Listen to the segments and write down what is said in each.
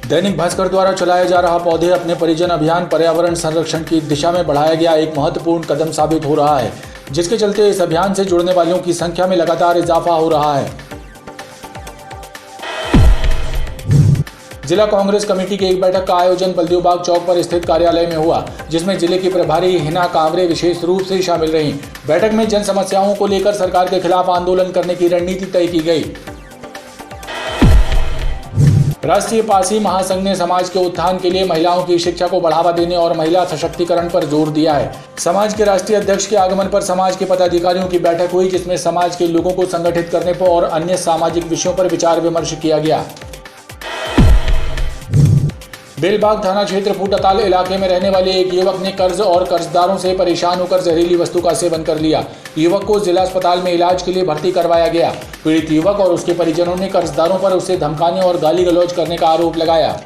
दैनिक भास्कर द्वारा चलाया जा रहा पौधे अपने परिजन अभियान पर्यावरण संरक्षण की दिशा में बढ़ाया गया एक महत्वपूर्ण कदम साबित हो रहा है, जिसके चलते इस अभियान से जुड़ने वालों की संख्या में लगातार इजाफा हो रहा है। जिला कांग्रेस कमेटी की एक बैठक का आयोजन बलदेवबाग चौक पर स्थित कार्यालय में हुआ, जिसमें जिले की प्रभारी हिना कांवरे विशेष रूप से शामिल रहीं। बैठक में जन समस्याओं को लेकर सरकार के खिलाफ आंदोलन करने की रणनीति तय की गई। राष्ट्रीय पारसी महासंघ ने समाज के उत्थान के लिए महिलाओं की शिक्षा को बढ़ावा देने और महिला सशक्तिकरण पर जोर दिया है। समाज के राष्ट्रीय अध्यक्ष के आगमन पर समाज के पदाधिकारियों की बैठक हुई, जिसमें समाज के लोगों को संगठित करने पर और अन्य सामाजिक विषयों पर विचार विमर्श किया गया। बेलबाग थाना क्षेत्र फूटाताल इलाके में रहने वाले एक युवक ने कर्ज और कर्जदारों से परेशान होकर जहरीली वस्तु का सेवन कर लिया। युवक को जिला अस्पताल में इलाज के लिए भर्ती करवाया गया। पीड़ित युवक और उसके परिजनों ने कर्जदारों पर उसे धमकाने और गाली गलौज करने का आरोप लगाया।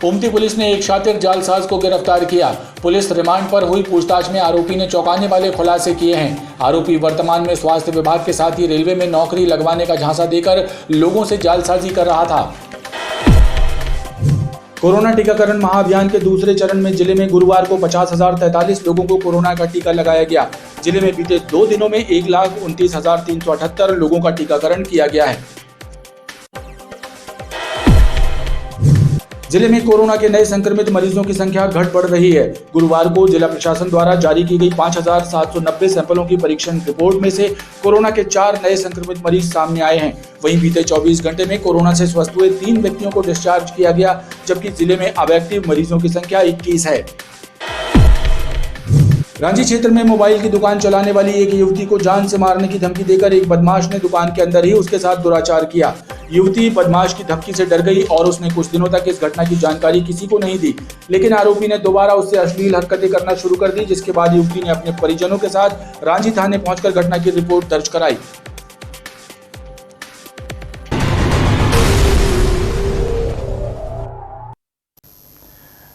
ओमती पुलिस ने एक शातिर जालसाज को गिरफ्तार किया। पुलिस रिमांड पर हुई पूछताछ में आरोपी ने चौंकाने वाले खुलासे किए हैं। आरोपी वर्तमान में स्वास्थ्य विभाग के साथ ही रेलवे में नौकरी लगवाने का झांसा देकर लोगों से जालसाजी कर रहा था। कोरोना टीकाकरण महाअभियान के दूसरे चरण में जिले में गुरुवार को 50,043 लोगों को कोरोना का टीका लगाया गया। जिले में बीते 2 दिनों में 1,29,378 लोगों का टीकाकरण किया गया है। जिले में कोरोना के नए संक्रमित मरीजों की संख्या घट बढ़ रही है। गुरुवार को जिला प्रशासन द्वारा जारी की गई 5,790 सैंपलों की परीक्षण रिपोर्ट में से कोरोना के 4 नए संक्रमित मरीज सामने आए हैं। वहीं बीते 24 घंटे में कोरोना से स्वस्थ हुए 3 व्यक्तियों को डिस्चार्ज किया गया, जबकि जिले में अब एक्टिव मरीजों की संख्या 21 है। रांची क्षेत्र में मोबाइल की दुकान चलाने वाली एक युवती को जान से मारने की धमकी देकर एक बदमाश ने दुकान के अंदर ही उसके साथ दुराचार किया। युवती बदमाश की धमकी से डर गई और उसने कुछ दिनों तक इस घटना की जानकारी किसी को नहीं दी, लेकिन आरोपी ने दोबारा उससे अश्लील हरकतें करना शुरू कर दी, जिसके बाद युवती ने अपने परिजनों के साथ रांची थाने पहुंचकर घटना की रिपोर्ट दर्ज कराई।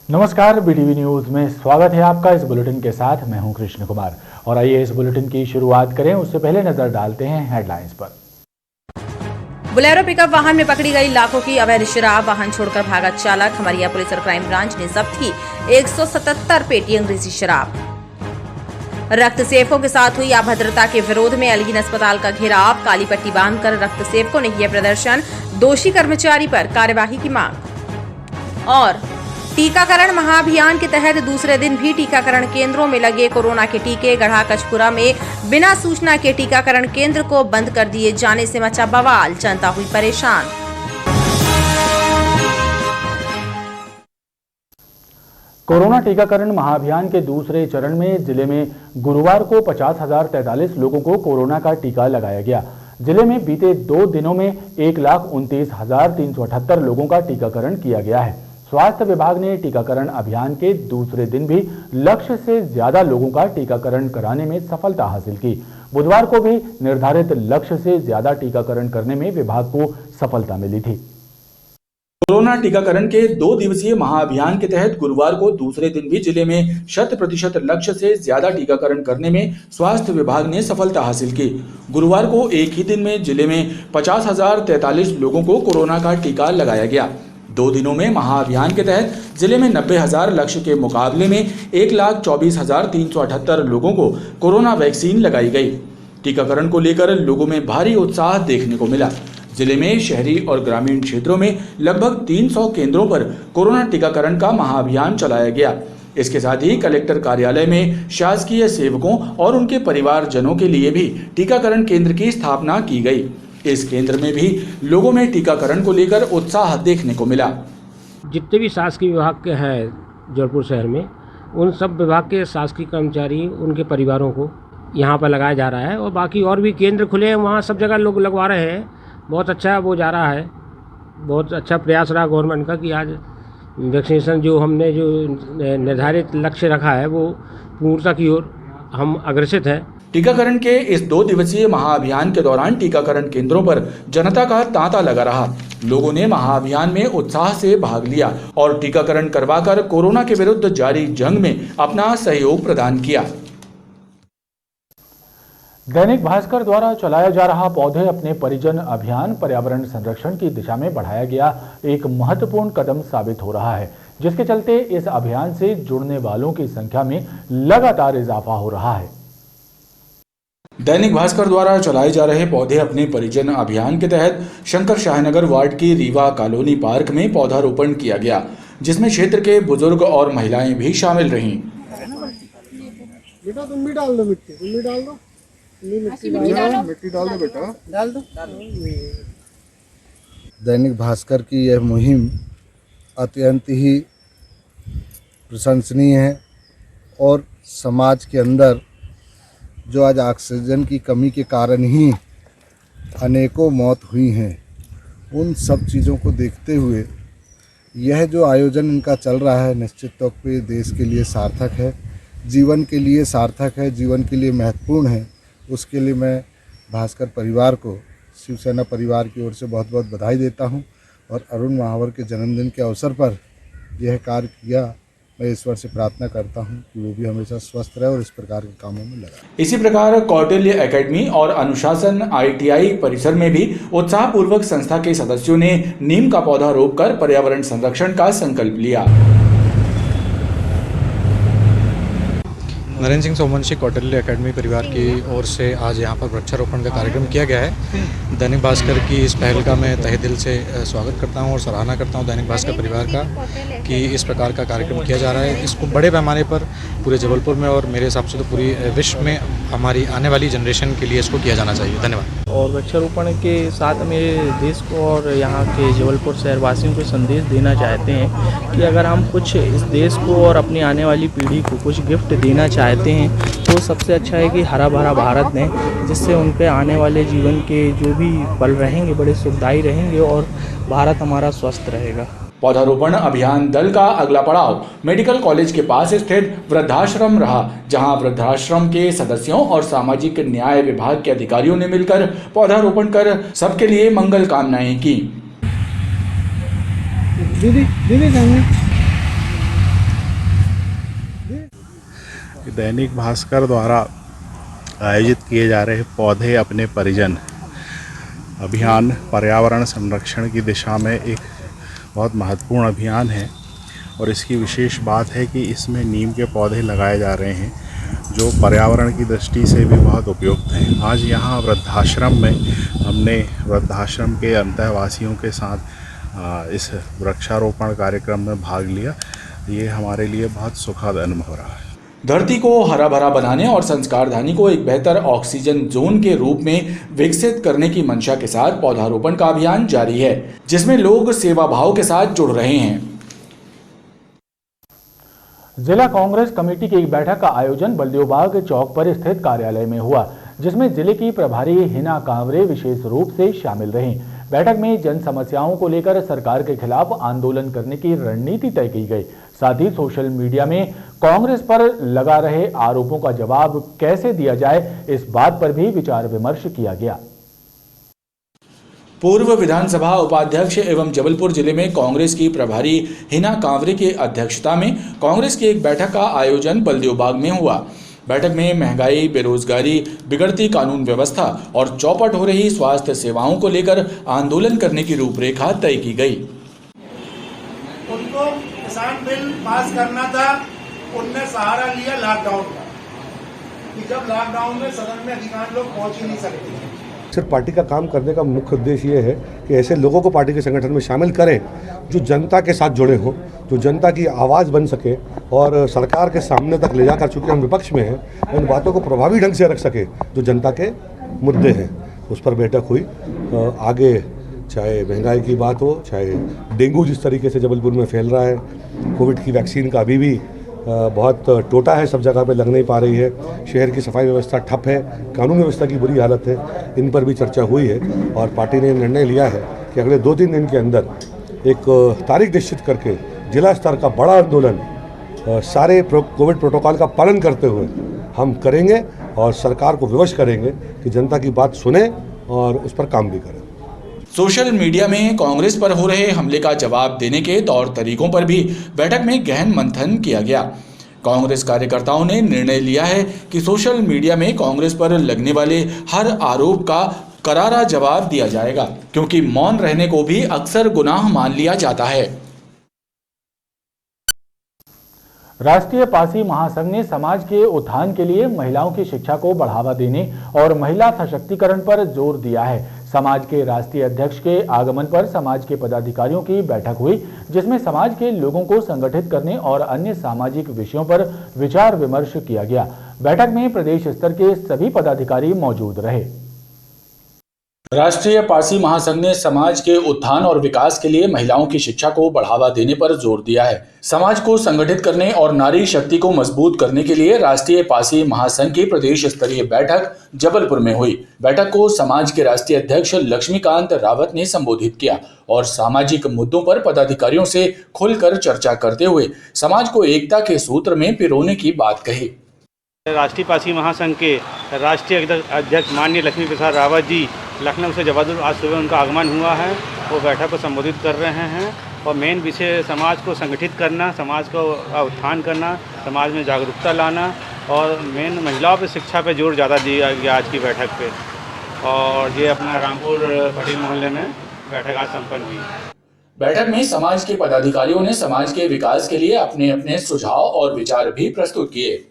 नमस्कार, बीटीवी न्यूज में स्वागत है आपका। इस बुलेटिन के साथ मैं हूं कृष्ण कुमार और आइए इस बुलेटिन की शुरुआत करें। उससे पहले नजर डालते हैं हेडलाइंस पर। बोलेरो पिकअप वाहन में पकड़ी गई लाखों की अवैध शराब, वाहन छोड़कर भागा चालक। खमरिया पुलिस और क्राइम ब्रांच ने जब्त की 177 पेटी अंग्रेजी शराब। रक्त सेवकों के साथ हुई अभद्रता के विरोध में एल्गिन अस्पताल का घेराव, काली पट्टी बांधकर रक्त सेवकों ने किया प्रदर्शन, दोषी कर्मचारी पर कार्यवाही की मांग। और टीकाकरण महाअभियान के तहत दूसरे दिन भी टीकाकरण केंद्रों में लगे कोरोना के टीके। गढ़ा कचपुरा में बिना सूचना के टीकाकरण केंद्र को बंद कर दिए जाने से मचा बवाल, जनता हुई परेशान। कोरोना टीकाकरण महाअभियान के दूसरे चरण में जिले में गुरुवार को 50,043 लोगों को कोरोना का टीका लगाया गया। जिले में बीते 2 दिनों में 1,29,378 लोगों का टीकाकरण किया गया है। स्वास्थ्य विभाग ने टीकाकरण अभियान के दूसरे दिन भी लक्ष्य से ज्यादा लोगों का टीकाकरण कराने में सफलता हासिल की। बुधवार को भी निर्धारित लक्ष्य से ज्यादा टीकाकरण करने में विभाग को सफलता मिली थी। कोरोना टीकाकरण के 2 दिवसीय महाअभियान के तहत गुरुवार को दूसरे दिन भी जिले में 100% लक्ष्य से ज्यादा टीकाकरण करने में स्वास्थ्य विभाग ने सफलता हासिल की। गुरुवार को एक ही दिन में जिले में 50,043 लोगों को कोरोना का टीका लगाया गया। 2 दिनों में महाअभियान के तहत जिले में 90,000 लक्ष्य के मुकाबले में 1,24,378 लोगों को कोरोना वैक्सीन लगाई गई। टीकाकरण को लेकर लोगों में भारी उत्साह देखने को मिला। जिले में शहरी और ग्रामीण क्षेत्रों में लगभग 300 केंद्रों पर कोरोना टीकाकरण का महाअभियान चलाया गया। इसके साथ ही कलेक्टर कार्यालय में शासकीय सेवकों और उनके परिवारजनों के लिए भी टीकाकरण केंद्र की स्थापना की गई। इस केंद्र में भी लोगों में टीकाकरण को लेकर उत्साह देखने को मिला। जितने भी शासकीय विभाग के हैं जौनपुर शहर में, उन सब विभाग के शासकीय कर्मचारी उनके परिवारों को यहाँ पर लगाया जा रहा है और बाकी और भी केंद्र खुले हैं, वहाँ सब जगह लोग लगवा रहे हैं। बहुत अच्छा वो जा रहा है, बहुत अच्छा प्रयास रहा गवर्नमेंट का कि आज वैक्सीनेशन जो हमने जो निर्धारित लक्ष्य रखा है वो पूर्णता की ओर हम अग्रसित हैं। टीकाकरण के इस 2 दिवसीय महाअभियान के दौरान टीकाकरण केंद्रों पर जनता का तांता लगा रहा। लोगों ने महाअभियान में उत्साह से भाग लिया और टीकाकरण करवाकर कोरोना के विरुद्ध जारी जंग में अपना सहयोग प्रदान किया। दैनिक भास्कर द्वारा चलाया जा रहा पौधे अपने परिजन अभियान पर्यावरण संरक्षण की दिशा में बढ़ाया गया एक महत्वपूर्ण कदम साबित हो रहा है, जिसके चलते इस अभियान से जुड़ने वालों की संख्या में लगातार इजाफा हो रहा है। दैनिक भास्कर द्वारा चलाए जा रहे पौधे अपने परिजन अभियान के तहत शंकर शाहनगर वार्ड की रीवा कॉलोनी पार्क में पौधारोपण किया गया, जिसमें क्षेत्र के बुजुर्ग और महिलाएं भी शामिल रहीं। बेटा तुम भी डाल दो मिट्टी, तुम भी डाल दो, मिट्टी डाल दो बेटा, डाल दो। दैनिक भास्कर की यह मुहिम अत्यंत ही प्रशंसनीय है और समाज के अंदर जो आज ऑक्सीजन की कमी के कारण ही अनेकों मौत हुई हैं, उन सब चीज़ों को देखते हुए यह जो आयोजन इनका चल रहा है निश्चित तौर पे देश के लिए सार्थक है, जीवन के लिए सार्थक है, जीवन के लिए महत्वपूर्ण है। उसके लिए मैं भास्कर परिवार को, शिवसेना परिवार की ओर से बहुत बहुत बधाई देता हूं और अरुण महावर के जन्मदिन के अवसर पर यह कार्य किया। मैं ईश्वर से प्रार्थना करता हूं कि वो भी हमेशा स्वस्थ रहे और इस प्रकार के कामों में लगा। इसी प्रकार कौटिल्य एकेडमी और अनुशासन ITI परिसर में भी उत्साहपूर्वक संस्था के सदस्यों ने नीम का पौधा रोपकर पर्यावरण संरक्षण का संकल्प लिया। नरेंद्र सिंह सोमवंशी कौटिल्य एकेडमी परिवार की ओर से आज यहाँ पर वृक्षारोपण का कार्यक्रम किया गया है। दैनिक भास्कर की इस पहल का मैं तहे दिल से स्वागत करता हूँ और सराहना करता हूँ दैनिक भास्कर परिवार का कि इस प्रकार का कार्यक्रम किया जा रहा है। इसको बड़े पैमाने पर पूरे जबलपुर में और मेरे हिसाब से तो पूरी विश्व में हमारी आने वाली जनरेशन के लिए इसको किया जाना चाहिए। धन्यवाद। और वृक्षारोपण के साथ मेरे देश को और यहाँ के जबलपुर शहरवासियों को संदेश देना चाहते हैं कि अगर हम कुछ इस देश को और अपनी आने वाली पीढ़ी को कुछ गिफ्ट देना चाहते हैं तो सबसे अच्छा है कि हरा भरा भारत दें, जिससे उनके आने वाले जीवन के जो भी पल रहेंगे बड़े सुखदायी रहेंगे और भारत हमारा स्वस्थ रहेगा। पौधारोपण अभियान दल का अगला पड़ाव मेडिकल कॉलेज के पास स्थित वृद्धाश्रम रहा, जहां वृद्धाश्रम के सदस्यों और सामाजिक न्याय विभाग के अधिकारियों ने मिलकर पौधारोपण कर सबके लिए मंगल कामनाएं की। दैनिक भास्कर द्वारा आयोजित किए जा रहे पौधे अपने परिजन अभियान पर्यावरण संरक्षण की दिशा में एक बहुत महत्वपूर्ण अभियान है और इसकी विशेष बात है कि इसमें नीम के पौधे लगाए जा रहे हैं जो पर्यावरण की दृष्टि से भी बहुत उपयुक्त हैं। आज यहाँ वृद्धाश्रम में हमने वृद्धाश्रम के अंतःवासियों के साथ इस वृक्षारोपण कार्यक्रम में भाग लिया। ये हमारे लिए बहुत सुखद अनुभव रहा है। धरती को हरा भरा बनाने और संस्कारधानी को एक बेहतर ऑक्सीजन जोन के रूप में विकसित करने की मंशा के साथ पौधारोपण का अभियान जारी है, जिसमें लोग सेवा भाव के साथ जुड़ रहे हैं। जिला कांग्रेस कमेटी की एक बैठक का आयोजन बलदेवबाग चौक पर स्थित कार्यालय में हुआ, जिसमें जिले की प्रभारी हिना कांवरे विशेष रूप से शामिल रहीं। बैठक में जन समस्याओं को लेकर सरकार के खिलाफ आंदोलन करने की रणनीति तय की गई। साथ ही सोशल मीडिया में कांग्रेस पर लगा रहे आरोपों का जवाब कैसे दिया जाए, इस बात पर भी विचार विमर्श किया गया। पूर्व विधानसभा उपाध्यक्ष एवं जबलपुर जिले में कांग्रेस की प्रभारी हिना कांवरे की अध्यक्षता में कांग्रेस की एक बैठक का आयोजन बलदेवबाग में हुआ। बैठक में महंगाई, बेरोजगारी, बिगड़ती कानून व्यवस्था और चौपट हो रही स्वास्थ्य सेवाओं को लेकर आंदोलन करने की रूपरेखा तय की गई। उनको किसान बिल पास करना था, उनने सहारा लिया लॉकडाउन का, कि जब लॉकडाउन में सदन में अधिकांश लोग पहुंच ही नहीं सकते। सिर्फ पार्टी का काम करने का मुख्य उद्देश्य ये है कि ऐसे लोगों को पार्टी के संगठन में शामिल करें जो जनता के साथ जुड़े हों, जो जनता की आवाज़ बन सके और सरकार के सामने तक ले जाकर, चूँकि हम विपक्ष में हैं, इन बातों को प्रभावी ढंग से रख सके जो जनता के मुद्दे हैं। उस पर बैठक हुई। आगे चाहे महंगाई की बात हो, चाहे डेंगू जिस तरीके से जबलपुर में फैल रहा है, कोविड की वैक्सीन का अभी भी बहुत टोटा है, सब जगह पे लग नहीं पा रही है, शहर की सफाई व्यवस्था ठप है, कानून व्यवस्था की बुरी हालत है, इन पर भी चर्चा हुई है और पार्टी ने निर्णय लिया है कि अगले 2-3 दिन के अंदर एक तारीख निश्चित करके जिला स्तर का बड़ा आंदोलन सारे कोविड प्रोटोकॉल का पालन करते हुए हम करेंगे और सरकार को विवश करेंगे कि जनता की बात सुने और उस पर काम भी करें। सोशल मीडिया में कांग्रेस पर हो रहे हमले का जवाब देने के तौर तरीकों पर भी बैठक में गहन मंथन किया गया। कांग्रेस कार्यकर्ताओं ने निर्णय लिया है कि सोशल मीडिया में कांग्रेस पर लगने वाले हर आरोप का करारा जवाब दिया जाएगा, क्योंकि मौन रहने को भी अक्सर गुनाह मान लिया जाता है। राष्ट्रीय पासी महासंघ ने समाज के उत्थान के लिए महिलाओं की शिक्षा को बढ़ावा देने और महिला सशक्तिकरण पर जोर दिया है। समाज के राष्ट्रीय अध्यक्ष के आगमन पर समाज के पदाधिकारियों की बैठक हुई, जिसमें समाज के लोगों को संगठित करने और अन्य सामाजिक विषयों पर विचार विमर्श किया गया। बैठक में प्रदेश स्तर के सभी पदाधिकारी मौजूद रहे। राष्ट्रीय पारसी महासंघ ने समाज के उत्थान और विकास के लिए महिलाओं की शिक्षा को बढ़ावा देने पर जोर दिया है। समाज को संगठित करने और नारी शक्ति को मजबूत करने के लिए राष्ट्रीय पारसी महासंघ की प्रदेश स्तरीय बैठक जबलपुर में हुई। बैठक को समाज के राष्ट्रीय अध्यक्ष लक्ष्मीकांत रावत ने संबोधित किया और सामाजिक मुद्दों पर पदाधिकारियों से खुलकर चर्चा करते हुए समाज को एकता के सूत्र में पिरोने की बात कही। राष्ट्रीय पारसी महासंघ के राष्ट्रीय अध्यक्ष माननीय लक्ष्मी प्रसाद रावत जी लखनऊ से जबलपुर आज सुबह उनका आगमन हुआ है। वो बैठक को संबोधित कर रहे हैं और मेन विषय समाज को संगठित करना, समाज को उत्थान करना, समाज में जागरूकता लाना और मेन महिलाओं पे शिक्षा पे जोर ज़्यादा दिया गया आज की बैठक पे। और ये अपना रामपुर पटेल मोहल्ले में बैठक आज संपन्न हुई। बैठक में समाज के पदाधिकारियों ने समाज के विकास के लिए अपने अपने सुझाव और विचार भी प्रस्तुत किए।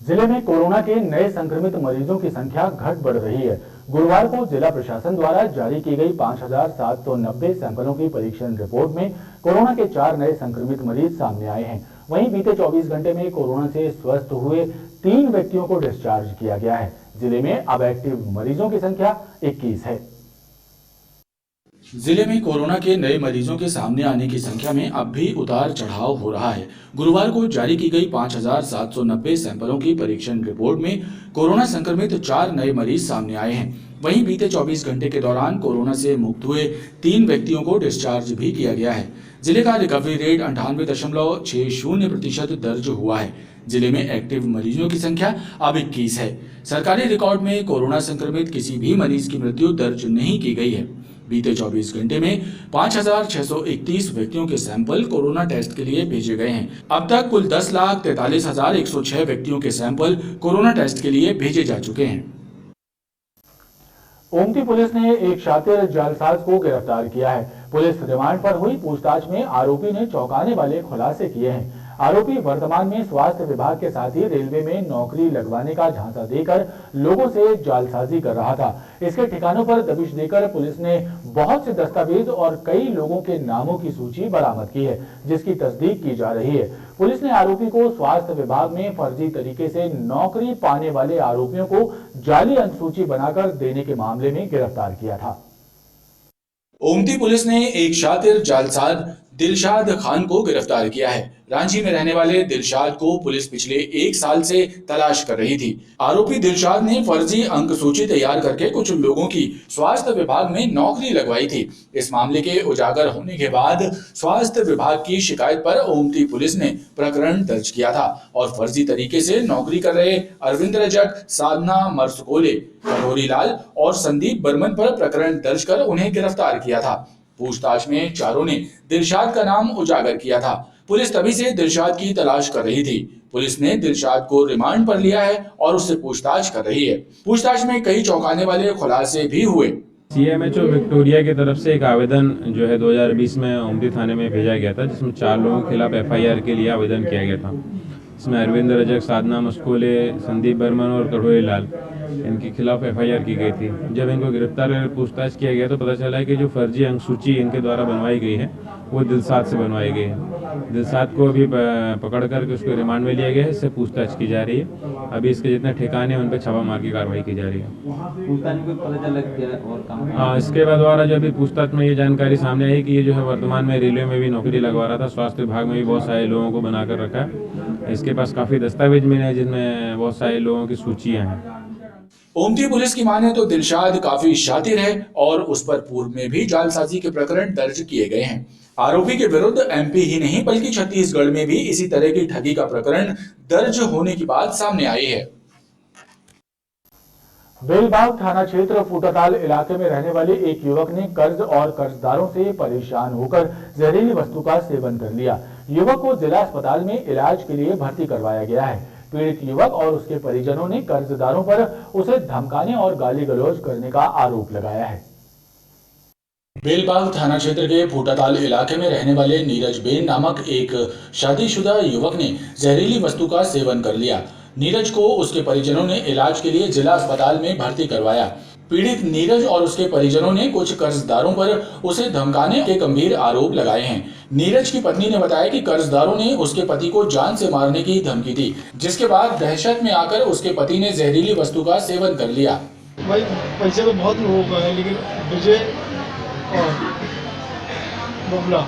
जिले में कोरोना के नए संक्रमित मरीजों की संख्या घट बढ़ रही है। गुरुवार को जिला प्रशासन द्वारा जारी की गई 5,790 सैंपलों की परीक्षण रिपोर्ट में कोरोना के 4 नए संक्रमित मरीज सामने आए हैं। वहीं बीते 24 घंटे में कोरोना से स्वस्थ हुए 3 व्यक्तियों को डिस्चार्ज किया गया है। जिले में अब एक्टिव मरीजों की संख्या 21 है। जिले में कोरोना के नए मरीजों के सामने आने की संख्या में अब भी उतार चढ़ाव हो रहा है। गुरुवार को जारी की गई 5,790 सैंपलों की परीक्षण रिपोर्ट में कोरोना संक्रमित 4 नए मरीज सामने आए हैं। वहीं बीते 24 घंटे के दौरान कोरोना से मुक्त हुए 3 व्यक्तियों को डिस्चार्ज भी किया गया है। जिले का रिकवरी रेट 98.60% दर्ज हुआ है। जिले में एक्टिव मरीजों की संख्या अब 21 है। सरकारी रिकॉर्ड में कोरोना संक्रमित किसी भी मरीज की मृत्यु दर्ज नहीं की गई है। बीते 24 घंटे में 5,631 व्यक्तियों के सैंपल कोरोना टेस्ट के लिए भेजे गए हैं। अब तक कुल 10,43,106 व्यक्तियों के सैंपल कोरोना टेस्ट के लिए भेजे जा चुके हैं। ओमती पुलिस ने एक शातिर जालसाज को गिरफ्तार किया है। पुलिस रिमांड पर हुई पूछताछ में आरोपी ने चौंकाने वाले खुलासे किए हैं। आरोपी वर्तमान में स्वास्थ्य विभाग के साथ ही रेलवे में नौकरी लगवाने का झांसा देकर लोगों से जालसाजी कर रहा था। इसके ठिकानों पर दबिश देकर पुलिस ने बहुत से दस्तावेज और कई लोगों के नामों की सूची बरामद की है, जिसकी तस्दीक की जा रही है। पुलिस ने आरोपी को स्वास्थ्य विभाग में फर्जी तरीके से नौकरी पाने वाले आरोपियों को जाली अनुसूची बनाकर देने के मामले में गिरफ्तार किया था। ओमती पुलिस ने एक शातिर जालसाज दिलशाद खान को गिरफ्तार किया है। रांची में रहने वाले दिलशाद को पुलिस पिछले 1 साल से तलाश कर रही थी। आरोपी दिलशाद ने फर्जी अंक सूची तैयार करके कुछ लोगों की स्वास्थ्य विभाग में नौकरी लगवाई थी। इस मामले के उजागर होने के बाद स्वास्थ्य विभाग की शिकायत पर ओमती पुलिस ने प्रकरण दर्ज किया था और फर्जी तरीके से नौकरी कर रहे अरविंद रजक, साधना मरसकोले, कटोरी लाल और संदीप बर्मन पर प्रकरण दर्ज कर उन्हें गिरफ्तार किया था। पूछताछ में चारों ने दिलशाद का नाम उजागर किया था। पुलिस तभी से दिलशाद की तलाश कर रही थी। पुलिस ने दिलशाद को रिमांड पर लिया है और उससे पूछताछ कर रही है। पूछताछ में कई चौंकाने वाले खुलासे भी हुए। CMHO विक्टोरिया की तरफ से एक आवेदन जो है 2020 में ओमती थाने में भेजा गया था, जिसमें 4 लोगों के खिलाफ FIR के लिए आवेदन किया गया था। इसमें अरविंद रजक, साधना मस्कोले, संदीप बर्मन और कटोरी लाल इनके खिलाफ FIR की गई थी। जब इनको गिरफ्तार कर पूछताछ किया गया तो पता चला है कि जो फर्जी अंक सूची इनके द्वारा बनवाई गई है वो दिलशाद से बनवाई गई है। दिलशाद को अभी पकड़ करके उसको रिमांड में लिया गया है। इससे पूछताछ की जा रही है। अभी इसके जितने ठिकाने हैं उन पर छापामार की कार्रवाई की जा रही है। हाँ, इसके बाद द्वारा जो अभी पूछताछ में ये जानकारी सामने आई कि ये जो है वर्तमान में रेलवे में भी नौकरी लगवा रहा था। स्वास्थ्य विभाग में भी बहुत सारे लोगों को बनाकर रखा है। इसके पास काफ़ी दस्तावेज मिले हैं जिनमें बहुत सारे लोगों की सूचियाँ हैं। ओमती पुलिस की माने तो दिलशाद काफी शातिर है और उस पर पूर्व में भी जालसाजी के प्रकरण दर्ज किए गए हैं। आरोपी के विरुद्ध MP ही नहीं बल्कि छत्तीसगढ़ में भी इसी तरह की ठगी का प्रकरण दर्ज होने की बात सामने आई है। बेलबाग थाना क्षेत्र फूटाताल इलाके में रहने वाले एक युवक ने कर्ज और कर्जदारों से परेशान होकर जहरीली वस्तु का सेवन कर लिया। युवक को जिला अस्पताल में इलाज के लिए भर्ती करवाया गया है। पीड़ित युवक और उसके परिजनों ने कर्जदारों पर उसे धमकाने और गाली गलौज करने का आरोप लगाया है। बेलबाग थाना क्षेत्र के फूटाताल इलाके में रहने वाले नीरज बेन नामक एक शादीशुदा युवक ने जहरीली वस्तु का सेवन कर लिया। नीरज को उसके परिजनों ने इलाज के लिए जिला अस्पताल में भर्ती करवाया। पीड़ित नीरज और उसके परिजनों ने कुछ कर्जदारों पर उसे धमकाने के गंभीर आरोप लगाए हैं। नीरज की पत्नी ने बताया कि कर्जदारों ने उसके पति को जान से मारने की धमकी दी, जिसके बाद दहशत में आकर उसके पति ने जहरीली वस्तु का सेवन कर लिया। भाई पैसे तो बहुत लोगों का है, लेकिन मुझे और बबला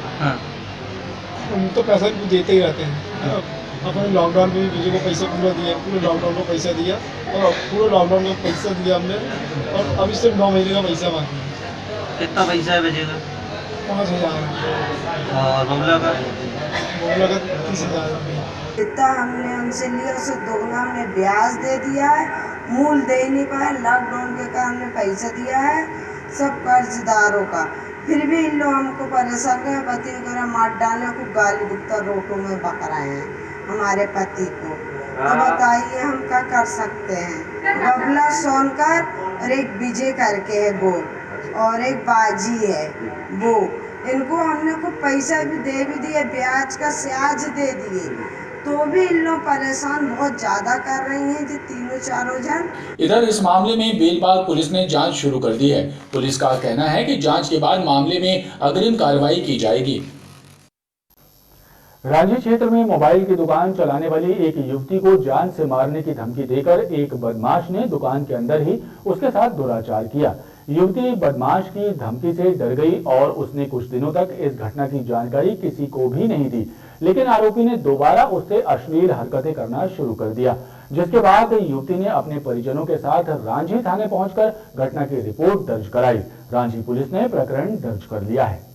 उन तो पैसा भी देते ही रहते हैं। अपने लॉकडाउन में भी मुझे को पैसा पूरा दिया, पूरे लॉकडाउन को पैसा दिया और पूरे लॉकडाउन में पैसा दिया हमने, और अभी सिर्फ 9 महीने का पैसा बाकी है। कितना पैसा है बचेगा? 5,000 और बबला का 30,000 रुपये। इतना हमने उनसे लिया, उसे दोगुना हमने ब्याज दे दिया है, मूल दे नहीं पाए। लॉकडाउन के कारण हमने पैसा दिया है सब कर्जदारों का, फिर भी इन लोग हमको परेशान कर पति वगैरह मार डाले, को गाली गुप्ता रोटों में बक रहे हैं हमारे पति को। तो बताइए हम क्या कर सकते हैं। बबला सोनकर और एक विजय करके है वो, और एक बाजी है वो। इनको हमने को पैसा भी दे भी दिए, ब्याज का ब्याज दे दिए, तो भी इन लोग परेशान बहुत ज्यादा कर रही हैं जी तीनों चारों जन। इधर इस मामले में बेलबाग पुलिस ने जांच शुरू कर दी है। पुलिस का कहना है कि जांच के बाद मामले में अग्रिम कार्रवाई की जाएगी। रांची क्षेत्र में मोबाइल की दुकान चलाने वाली एक युवती को जान से मारने की धमकी देकर एक बदमाश ने दुकान के अंदर ही उसके साथ दुराचार किया। युवती बदमाश की धमकी से डर गई और उसने कुछ दिनों तक इस घटना की जानकारी किसी को भी नहीं दी, लेकिन आरोपी ने दोबारा उससे अश्लील हरकतें करना शुरू कर दिया, जिसके बाद युवती ने अपने परिजनों के साथ रांची थाने पहुंचकर घटना की रिपोर्ट दर्ज कराई। रांची पुलिस ने प्रकरण दर्ज कर लिया है।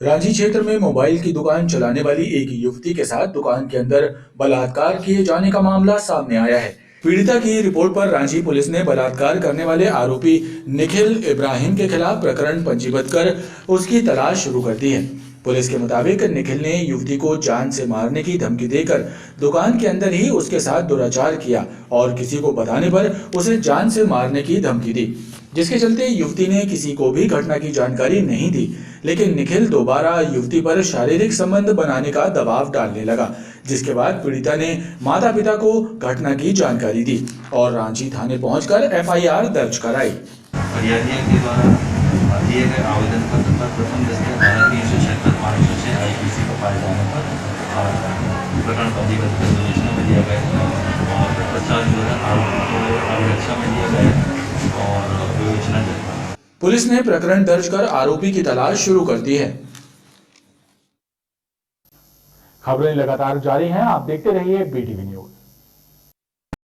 रांची क्षेत्र में मोबाइल की दुकान चलाने वाली एक युवती के साथ दुकान के अंदर बलात्कार किए जाने का मामला सामने आया है। पीड़िता की रिपोर्ट पर रांची पुलिस ने बलात्कार करने वाले आरोपी निखिल इब्राहिम के खिलाफ प्रकरण पंजीबद्ध कर उसकी तलाश शुरू कर दी है। पुलिस के मुताबिक निखिल ने युवती को जान से मारने की धमकी देकर दुकान के अंदर ही उसके साथ दुराचार किया और किसी को बताने पर उसे जान से मारने की धमकी दी, जिसके चलते युवती ने किसी को भी घटना की जानकारी नहीं दी। लेकिन निखिल दोबारा युवती पर शारीरिक संबंध बनाने का दबाव डालने लगा, जिसके बाद पीड़िता ने माता पिता को घटना की जानकारी दी और रांची थाने पहुंचकर एफआईआर दर्ज कराई। फरियादिया के द्वारा दिए गए आवेदन पत्र पर प्रथम दस्ते धारा 376 मार्च IPC को पाए जाने पर प्रकरण पंजीबद्ध कर विवेचना में लिया गया और पश्चात जो है आरोपी को अभिरक्षा में लिया गया और विवेचना जारी। पुलिस ने प्रकरण दर्ज कर आरोपी की तलाश शुरू कर दी है। खबरें लगातार जारी हैं, आप देखते रहिए BTV न्यूज।